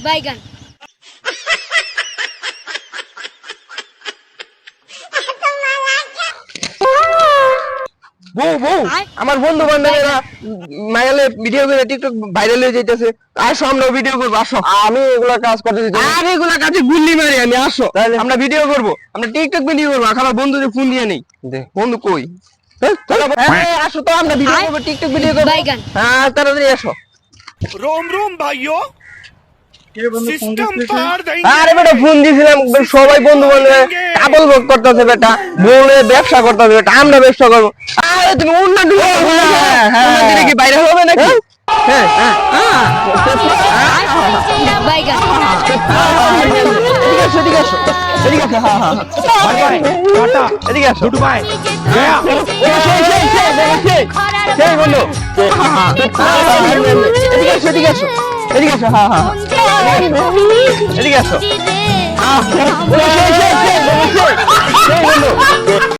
বাইগান। বউ বউ আমার বন্ধু বান্ধবীরা মায়ালে ভিডিও করে টিকটক ভাইরাল হয়ে যাইতেছে। আসো আমরা ভিডিও করবো, আসো। আমি এগুলা কাজ করতে দিতে আর এগুলা কাজে গুল্লি মারি আমি, আসো আমরা ভিডিও করবো, আমরা টিকটক ভিডিও করবো। আমার বন্ধুদের ফোন দিয়ে নেই, বন্ধু কই? আসো তো আমরা ভিডিও করবো, টিকটক ভিডিও করবো। বাইগান। হ্যাঁ তাড়াতাড়ি আসো। रोम रोम भाइयों सिस्टम पार देंगे। আরে বেটা ফোন দিয়েছিলাম, সবাই বন্ধু বান্ধব কাবল ভোগ করতেছে বেটা, বলে ব্যবসা করতেছে বেটা, আমরা ব্যবসা করবো। আরে তুমি উন্নতি কি বাইরে হবে নাকি? হ্যাঁ হ্যাঁ বাইগান। এদিকে আসো, এদিকে আসো, এদিকে আসো। হ্যাঁ হ্যাঁ बाय बाय टाटा এদিকে আসো। गुड बाय गया। সেই বন্ধু এদিকে আসো, এদিকে আসো, এদিকে আসো। হ্যাঁ হ্যাঁ এদিকে আসো।